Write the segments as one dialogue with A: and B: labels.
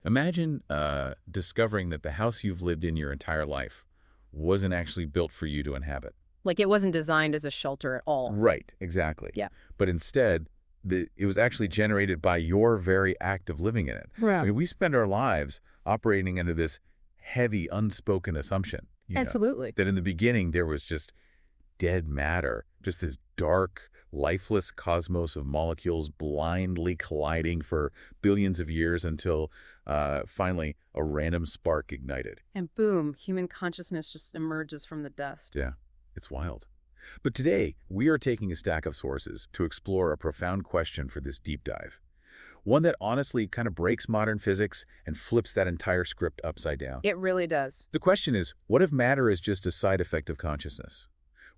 A: Imagine discovering that the house you've lived in your entire life wasn't actually built for you to inhabit.
B: Like it wasn't designed as a shelter at all.
A: Right, exactly.
B: Yeah.
A: But instead, it was actually generated by your very act of living in it. I
B: Yeah.
A: mean, we spend our lives operating under this heavy, unspoken assumption,
B: Absolutely.
A: that in the beginning there was just dead matter, just this dark, lifeless cosmos of molecules blindly colliding for billions of years until finally a random spark ignited.
B: And boom, human consciousness just emerges from the dust.
A: Yeah, it's wild. But today, we are taking a stack of sources to explore a profound question for this deep dive. One that honestly kind of breaks modern physics and flips that entire script upside down.
B: It really does.
A: The question is, what if matter is just a side effect of consciousness?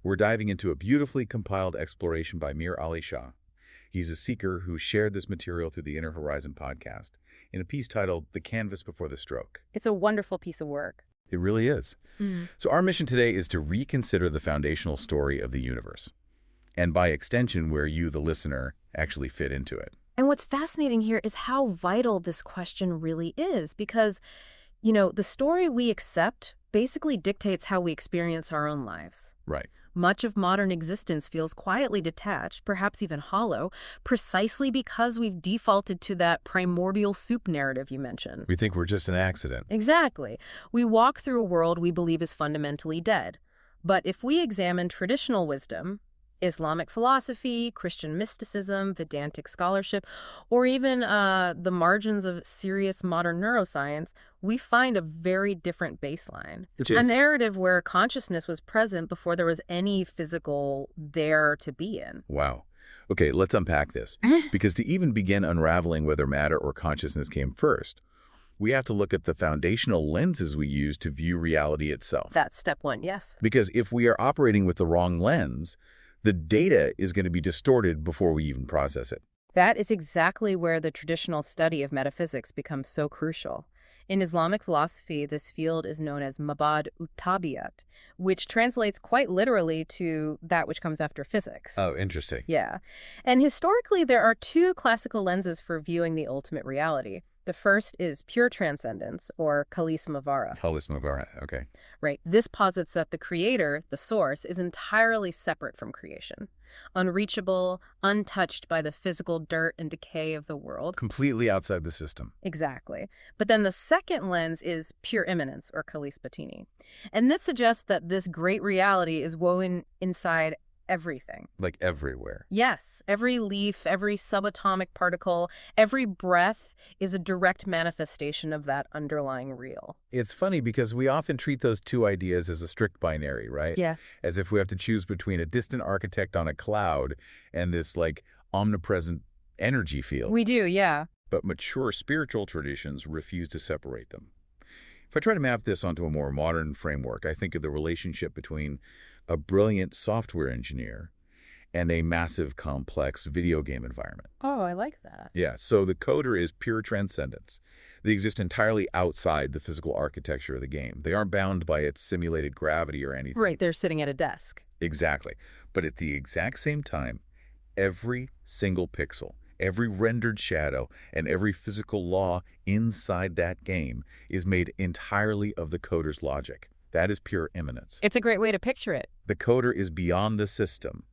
A: We're diving into a beautifully compiled exploration by Mir Ali Shah. He's a seeker who shared this material through the Inner Horizon podcast in a piece titled The Canvas Before the Stroke.
B: It's a wonderful piece of work.
A: It really is.
B: Mm.
A: So our mission today is to reconsider the foundational story of the universe, and by extension, where you, the listener, actually fit into it.
B: And what's fascinating here is how vital this question really is because, the story we accept basically dictates how we experience our own lives.
A: Right.
B: Much of modern existence feels quietly detached, perhaps even hollow, precisely because we've defaulted to that primordial soup narrative you mentioned.
A: We think we're just an accident.
B: Exactly. We walk through a world we believe is fundamentally dead. But if we examine traditional wisdom, Islamic philosophy, Christian mysticism, Vedantic scholarship, or even the margins of serious modern neuroscience, we find a very different baseline.
A: Which
B: A
A: is,
B: narrative where consciousness was present before there was any physical there to be in.
A: wow. Okay, let's unpack this. Because to even begin unraveling whether matter or consciousness came first, we have to look at the foundational lenses we use to view reality itself.
B: That's step one, yes.
A: Because if we are operating with the wrong lens, the data is going to be distorted before we even process it.
B: That is exactly where the traditional study of metaphysics becomes so crucial. In Islamic philosophy, this field is known as Mabad ut-Tabiat, which translates quite literally to that which comes after physics.
A: Oh, interesting.
B: Yeah. And historically, there are two classical lenses for viewing the ultimate reality. The first is pure transcendence, or Kalismavara.
A: Kalismavara, okay.
B: Right. This posits that the creator, the source, is entirely separate from creation, unreachable, untouched by the physical dirt and decay of the world.
A: Completely outside the system.
B: Exactly. But then the second lens is pure immanence, or Kalispatini. And this suggests that this great reality is woven inside everything.
A: Like everywhere.
B: Yes, every leaf, every subatomic particle, every breath is a direct manifestation of that underlying real.
A: It's funny because we often treat those two ideas as a strict binary, right?
B: Yeah.
A: As if we have to choose between a distant architect on a cloud and this like omnipresent energy field.
B: We do, yeah.
A: But mature spiritual traditions refuse to separate them. If I try to map this onto a more modern framework, I think of the relationship between a brilliant software engineer and a massive, complex video game environment.
B: Oh, I like that.
A: Yeah, so the coder is pure transcendence. They exist entirely outside the physical architecture of the game. They aren't bound by its simulated gravity or anything.
B: Right, they're sitting at a desk.
A: Exactly. But at the exact same time, every single pixel, every rendered shadow, and every physical law inside that game is made entirely of the coder's logic. That is pure immanence.
B: It's a great way to picture it.
A: The coder is beyond the system,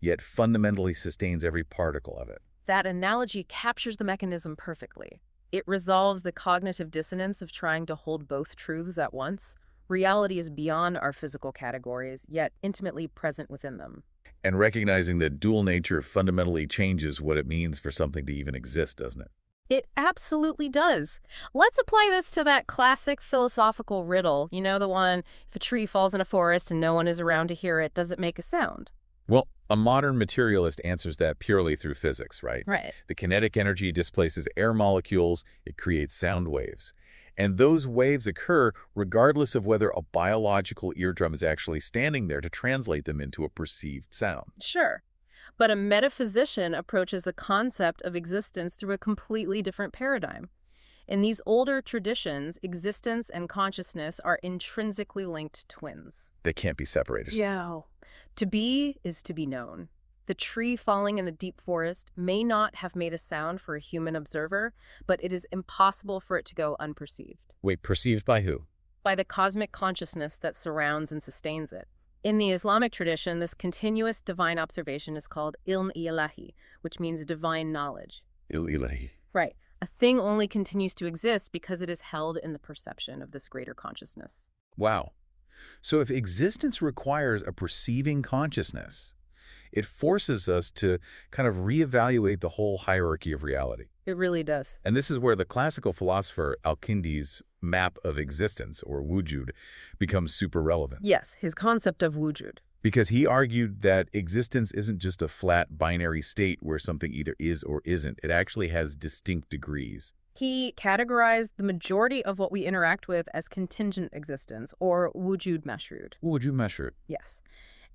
A: yet fundamentally sustains every particle of it.
B: That analogy captures the mechanism perfectly. It resolves the cognitive dissonance of trying to hold both truths at once. Reality is beyond our physical categories, yet intimately present within them.
A: And recognizing that dual nature fundamentally changes what it means for something to even exist, doesn't it?
B: It absolutely does. Let's apply this to that classic philosophical riddle. You know, the one, if a tree falls in a forest and no one is around to hear it, does it make a sound?
A: Well, a modern materialist answers that purely through physics, right?
B: Right.
A: The kinetic energy displaces air molecules, it creates sound waves. And those waves occur regardless of whether a biological eardrum is actually standing there to translate them into a perceived sound.
B: Sure. But a metaphysician approaches the concept of existence through a completely different paradigm. In these older traditions, existence and consciousness are intrinsically linked twins.
A: They can't be separated.
B: Yeah. To be is to be known. The tree falling in the deep forest may not have made a sound for a human observer, but it is impossible for it to go unperceived
A: Wait, perceived by who?
B: by the cosmic consciousness that surrounds and sustains it. In the Islamic tradition, this continuous divine observation is called ilm ilahi, which means divine knowledge.
A: Ilahi.
B: Right. A thing only continues to exist because it is held in the perception of this greater consciousness.
A: Wow. So if existence requires a perceiving consciousness, it forces us to kind of reevaluate the whole hierarchy of reality.
B: It really does.
A: And this is where the classical philosopher Al-Kindi's map of existence, or wujud, becomes super relevant.
B: Yes, his concept of wujud.
A: Because he argued that existence isn't just a flat binary state where something either is or isn't. It actually has distinct degrees.
B: He categorized the majority of what we interact with as contingent existence, or wujud mashrud.
A: What would you measure it?
B: Yes.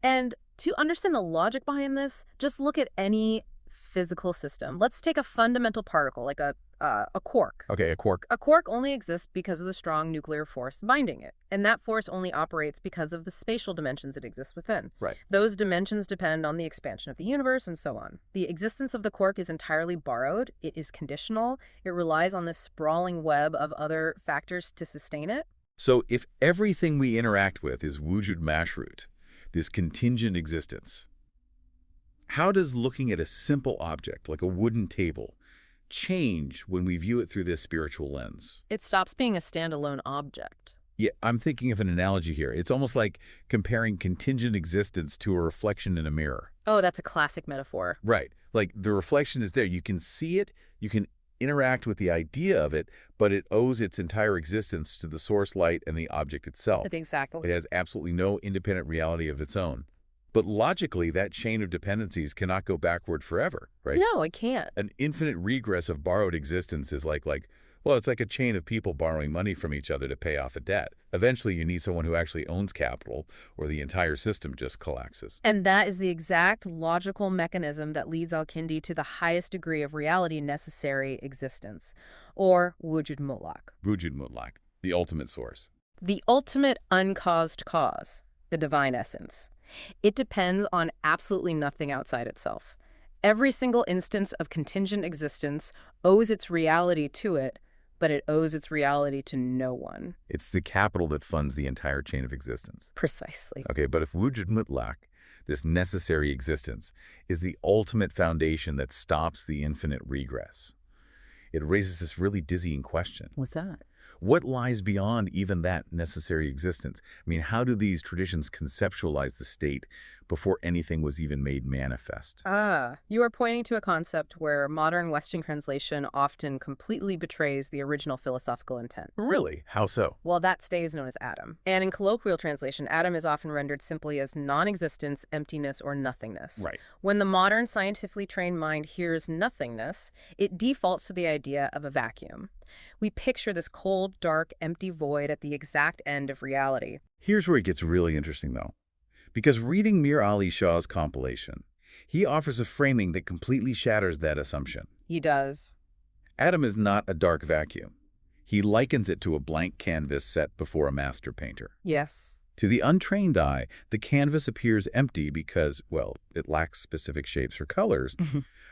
B: And to understand the logic behind this, just look at any physical system. Let's take a fundamental particle, like a quark.
A: Okay, a quark.
B: A quark only exists because of the strong nuclear force binding it, and that force only operates because of the spatial dimensions it exists within.
A: Right.
B: Those dimensions depend on the expansion of the universe and so on. The existence of the quark is entirely borrowed. It is conditional. It relies on this sprawling web of other factors to sustain it.
A: So if everything we interact with is wujud mashrut, this contingent existence, how does looking at a simple object, like a wooden table, change when we view it through this spiritual lens?
B: It stops being a standalone object.
A: Yeah, I'm thinking of an analogy here. It's almost like comparing contingent existence to a reflection in a mirror.
B: Oh, that's a classic metaphor.
A: Right. Like the reflection is there. You can see it, you can interact with the idea of it, but it owes its entire existence to the source light and the object itself.
B: Exactly.
A: It has absolutely no independent reality of its own. But logically, that chain of dependencies cannot go backward forever, right?
B: No, it can't.
A: An infinite regress of borrowed existence is well, it's like a chain of people borrowing money from each other to pay off a debt. Eventually, you need someone who actually owns capital, or the entire system just collapses.
B: And that is the exact logical mechanism that leads Al-Kindi to the highest degree of reality necessary existence, or wujud mutlaq.
A: Wujud mutlaq, the ultimate source.
B: The ultimate uncaused cause, the divine essence. It depends on absolutely nothing outside itself. Every single instance of contingent existence owes its reality to it, but it owes its reality to no one.
A: It's the capital that funds the entire chain of existence.
B: Precisely.
A: Okay, but if wujud mutlaq, this necessary existence, is the ultimate foundation that stops the infinite regress, it raises this really dizzying question.
B: What's that?
A: What lies beyond even that necessary existence? I mean, how do these traditions conceptualize the state before anything was even made manifest?
B: You are pointing to a concept where modern Western translation often completely betrays the original philosophical intent.
A: Really? How so?
B: Well, that stays known as Adam. And in colloquial translation, Adam is often rendered simply as non-existence, emptiness, or nothingness.
A: Right.
B: When the modern scientifically trained mind hears nothingness, it defaults to the idea of a vacuum. We picture this cold, dark, empty void at the exact end of reality.
A: Here's where it gets really interesting, though. Because reading Mir Ali Shah's compilation, he offers a framing that completely shatters that assumption.
B: He does.
A: Adam is not a dark vacuum. He likens it to a blank canvas set before a master painter.
B: Yes.
A: To the untrained eye, the canvas appears empty because, well, it lacks specific shapes or colors,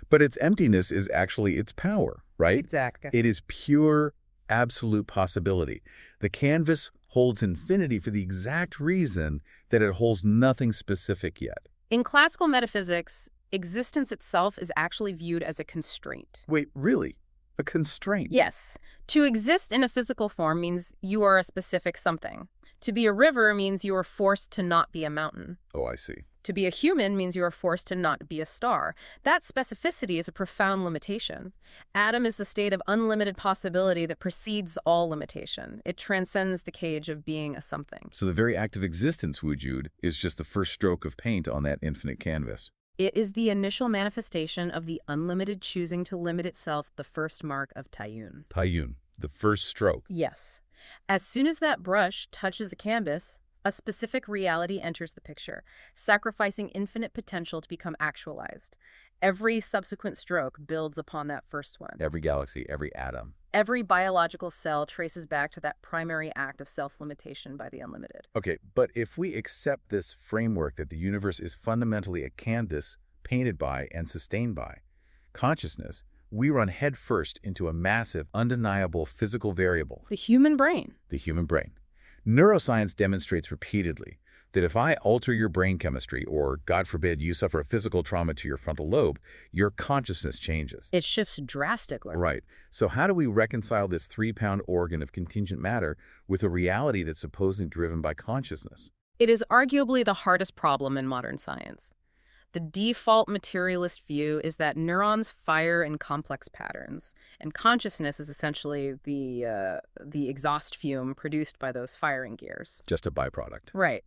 A: but its emptiness is actually its power, right?
B: Exactly.
A: It is pure, absolute possibility. The canvas holds infinity for the exact reason that it holds nothing specific yet.
B: In classical metaphysics, existence itself is actually viewed as a constraint.
A: Wait, really? A constraint?
B: Yes. To exist in a physical form means you are a specific something. To be a river means you are forced to not be a mountain.
A: Oh, I see.
B: To be a human means you are forced to not be a star. That specificity is a profound limitation. Adam is the state of unlimited possibility that precedes all limitation. It transcends the cage of being a something.
A: So the very act of existence, wujud, is just the first stroke of paint on that infinite canvas.
B: It is the initial manifestation of the unlimited choosing to limit itself, the first mark of Tayyun.
A: Tayyun, the first stroke.
B: Yes. As soon as that brush touches the canvas, a specific reality enters the picture, sacrificing infinite potential to become actualized. Every subsequent stroke builds upon that first one.
A: Every galaxy, every atom.
B: Every biological cell traces back to that primary act of self-limitation by the unlimited.
A: Okay, but if we accept this framework that the universe is fundamentally a canvas painted by, and sustained by. Consciousness, we run headfirst into a massive, undeniable physical variable,
B: The human brain.
A: the human brain. Neuroscience demonstrates repeatedly that if I alter your brain chemistry, or, God forbid, you suffer a physical trauma to your frontal lobe, your consciousness changes.
B: It shifts drastically.
A: Right. So how do we reconcile this 3-pound organ of contingent matter with a reality that's supposedly driven by consciousness?
B: It is arguably the hardest problem in modern science. The default materialist view is that neurons fire in complex patterns, and consciousness is essentially the exhaust fume produced by those firing gears.
A: Just a byproduct.
B: Right.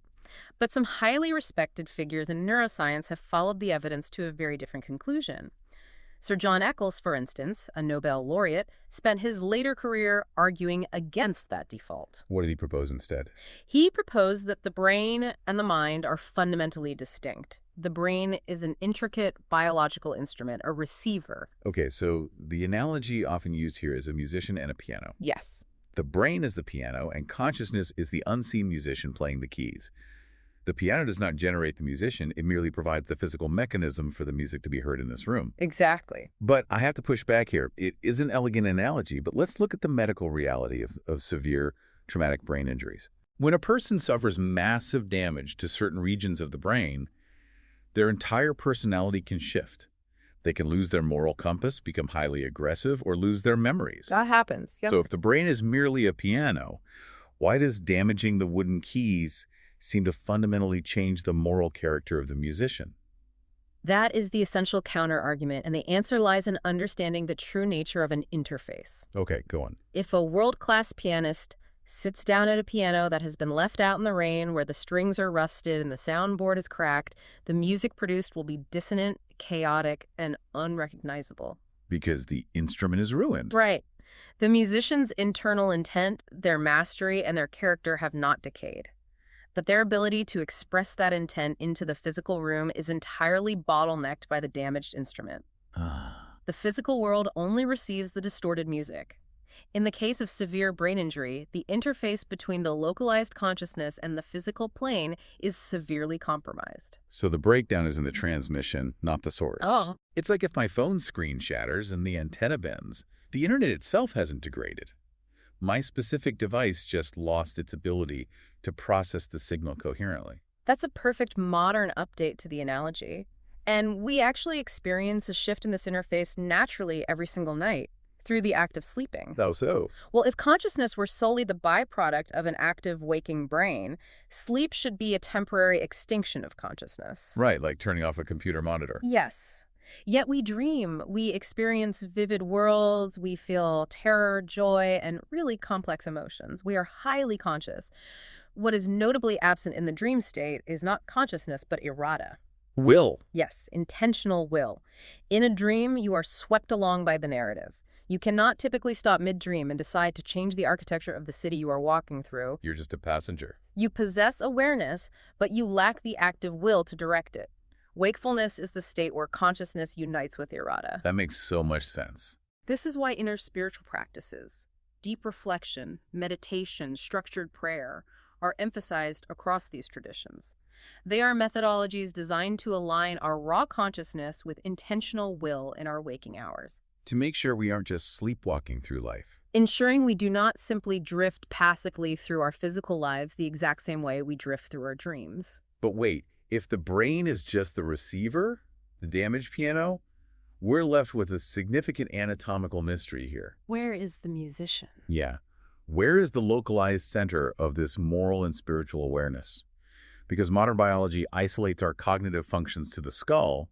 B: But some highly respected figures in neuroscience have followed the evidence to a very different conclusion. Sir John Eccles, for instance, a Nobel laureate, spent his later career arguing against that default.
A: What did he propose instead?
B: He proposed that the brain and the mind are fundamentally distinct. The brain is an intricate biological instrument, a receiver.
A: Okay, so the analogy often used here is a musician and a piano.
B: Yes.
A: The brain is the piano, and consciousness is the unseen musician playing the keys. The piano does not generate the musician, it merely provides the physical mechanism for the music to be heard in this room.
B: Exactly.
A: But I have to push back here. It is an elegant analogy, but let's look at the medical reality of severe traumatic brain injuries. When a person suffers massive damage to certain regions of the brain, their entire personality can shift. They can lose their moral compass, become highly aggressive, or lose their memories.
B: That happens. Yes.
A: So if the brain is merely a piano, why does damaging the wooden keys seem to fundamentally change the moral character of the musician?
B: That is the essential counter-argument, and the answer lies in understanding the true nature of an interface.
A: Okay, go on.
B: If a world-class pianist sits down at a piano that has been left out in the rain where the strings are rusted and the soundboard is cracked, the music produced will be dissonant, chaotic, and unrecognizable.
A: Because the instrument is ruined.
B: Right. The musician's internal intent, their mastery, and their character have not decayed. But their ability to express that intent into the physical room is entirely bottlenecked by the damaged instrument. The physical world only receives the distorted music. In the case of severe brain injury, the interface between the localized consciousness and the physical plane is severely compromised.
A: So the breakdown is in the transmission, not the source.
B: Oh.
A: It's like if my phone screen shatters and the antenna bends. The internet itself hasn't degraded. My specific device just lost its ability to process the signal coherently.
B: That's a perfect modern update to the analogy. And we actually experience a shift in this interface naturally every single night through the act of sleeping.
A: How so?
B: Well, if consciousness were solely the byproduct of an active waking brain, sleep should be a temporary extinction of consciousness.
A: Right, like turning off a computer monitor.
B: Yes. Yet we dream, we experience vivid worlds, we feel terror, joy, and really complex emotions. We are highly conscious. What is notably absent in the dream state is not consciousness, but errata.
A: Will.
B: Yes, intentional will. In a dream, you are swept along by the narrative. You cannot typically stop mid-dream and decide to change the architecture of the city you are walking through.
A: You're just a passenger.
B: You possess awareness, but you lack the active will to direct it. Wakefulness is the state where consciousness unites with errata.
A: That makes so much sense.
B: This is why inner spiritual practices, deep reflection, meditation, structured prayer, are emphasized across these traditions. They are methodologies designed to align our raw consciousness with intentional will in our waking hours,
A: To make sure we aren't just sleepwalking through life.
B: ensuring we do not simply drift passively through our physical lives the exact same way we drift through our dreams.
A: But wait, if the brain is just the receiver, the damaged piano, we're left with a significant anatomical mystery here.
B: Where is the musician?
A: Yeah. Where is the localized center of this moral and spiritual awareness? Because modern biology isolates our cognitive functions to the skull,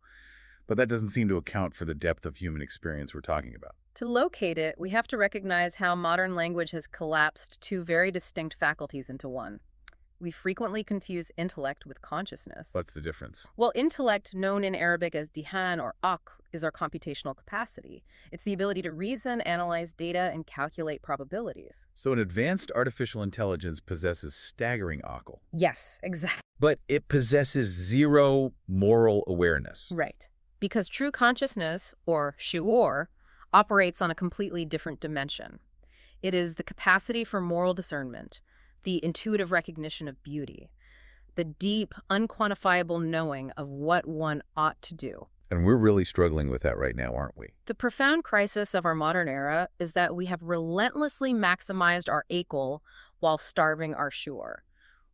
A: but that doesn't seem to account for the depth of human experience we're talking about.
B: To locate it, we have to recognize how modern language has collapsed two very distinct faculties into one. We frequently confuse intellect with consciousness.
A: What's the difference?
B: Well, intellect, known in Arabic as dihan or aql, is our computational capacity. It's the ability to reason, analyze data, and calculate probabilities.
A: So an advanced artificial intelligence possesses staggering aql,
B: Yes, exactly.
A: but it possesses zero moral awareness.
B: Right. Because true consciousness, or shu'ur, operates on a completely different dimension. It is the capacity for moral discernment, the intuitive recognition of beauty, the deep, unquantifiable knowing of what one ought to do.
A: And we're really struggling with that right now, aren't we?
B: The profound crisis of our modern era is that we have relentlessly maximized our AQL while starving our Shure.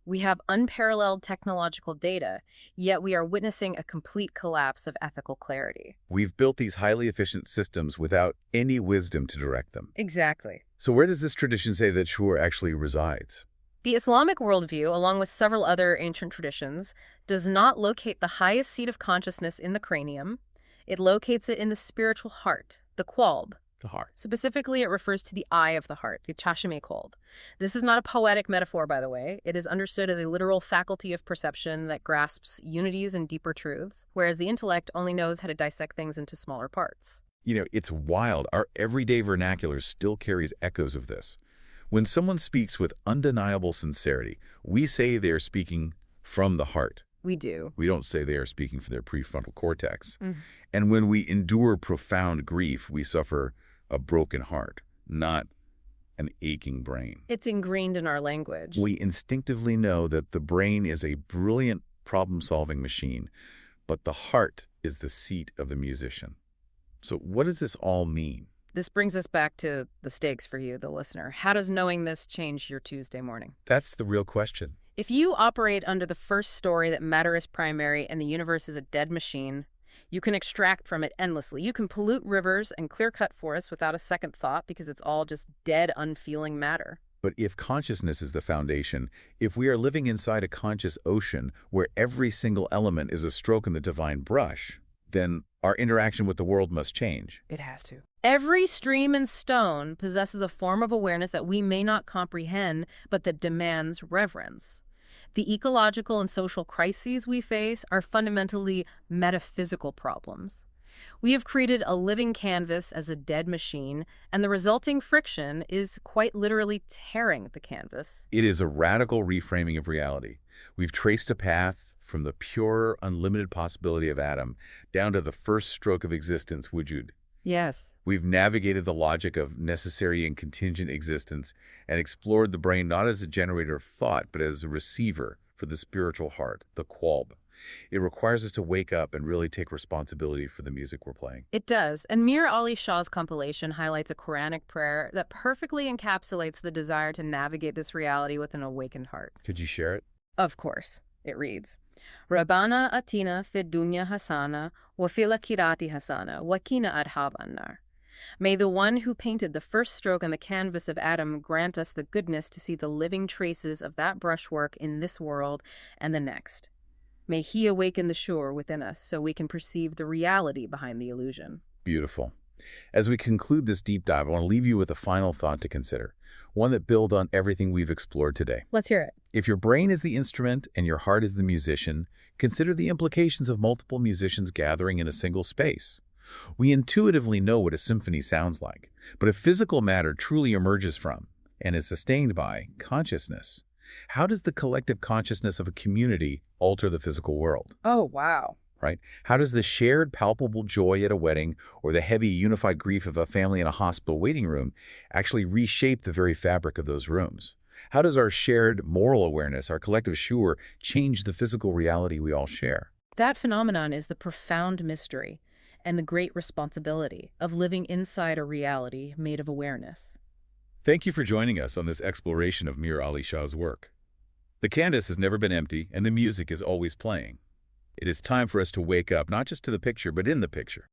B: We have unparalleled technological data, yet we are witnessing a complete collapse of ethical clarity.
A: We've built these highly efficient systems without any wisdom to direct them.
B: Exactly.
A: So where does this tradition say that Shure actually resides?
B: The Islamic worldview, along with several other ancient traditions, does not locate the highest seat of consciousness in the cranium. It locates it in the spiritual heart, the qalb.
A: The heart.
B: Specifically, it refers to the eye of the heart, the chashme qalb. This is not a poetic metaphor, by the way. It is understood as a literal faculty of perception that grasps unities and deeper truths, whereas the intellect only knows how to dissect things into smaller parts.
A: It's wild. Our everyday vernacular still carries echoes of this. When someone speaks with undeniable sincerity, we say they are speaking from the heart.
B: We do.
A: We don't say they are speaking from their prefrontal cortex. And when we endure profound grief, we suffer a broken heart, not an aching brain.
B: It's ingrained in our language.
A: We instinctively know that the brain is a brilliant problem-solving machine, but the heart is the seat of the musician. So what does this all mean?
B: This brings us back to the stakes for you, the listener. How does knowing this change your Tuesday morning?
A: That's the real question.
B: If you operate under the first story that matter is primary and the universe is a dead machine, you can extract from it endlessly. You can pollute rivers and clear-cut forests without a second thought because it's all just dead, unfeeling matter.
A: But if consciousness is the foundation, if we are living inside a conscious ocean where every single element is a stroke in the divine brush, then our interaction with the world must change.
B: It has to. Every stream and stone possesses a form of awareness that we may not comprehend, but that demands reverence. The ecological and social crises we face are fundamentally metaphysical problems. We have created a living canvas as a dead machine, and the resulting friction is quite literally tearing the canvas.
A: It is a radical reframing of reality. We've traced a path from the pure, unlimited possibility of Adam down to the first stroke of existence, wujud.
B: Yes.
A: We've navigated the logic of necessary and contingent existence and explored the brain not as a generator of thought, but as a receiver for the spiritual heart, the qalb. It requires us to wake up and really take responsibility for the music we're playing.
B: It does. And Mir Ali Shah's compilation highlights a Quranic prayer that perfectly encapsulates the desire to navigate this reality with an awakened heart.
A: Could you share it?
B: Of course. It reads, Rabbana atina fid dunya hasana wa fil akhirati hasana wa qina adhaban nar. May the one who painted the first stroke on the canvas of Adam grant us the goodness to see the living traces of that brushwork in this world and the next. May he awaken the Shure within us so we can perceive the reality behind the illusion.
A: Beautiful. As we conclude this deep dive, I want to leave you with a final thought to consider, one that builds on everything we've explored today.
B: Let's hear it.
A: If your brain is the instrument and your heart is the musician, consider the implications of multiple musicians gathering in a single space. We intuitively know what a symphony sounds like, but if physical matter truly emerges from and is sustained by consciousness, how does the collective consciousness of a community alter the physical world?
B: Oh, wow.
A: Right? How does the shared palpable joy at a wedding or the heavy unified grief of a family in a hospital waiting room actually reshape the very fabric of those rooms? How does our shared moral awareness, our collective Shure, change the physical reality we all share?
B: That phenomenon is the profound mystery and the great responsibility of living inside a reality made of awareness.
A: Thank you for joining us on this exploration of Mir Ali Shah's work. The canvas has never been empty, and the music is always playing. It is time for us to wake up, not just to the picture, but in the picture.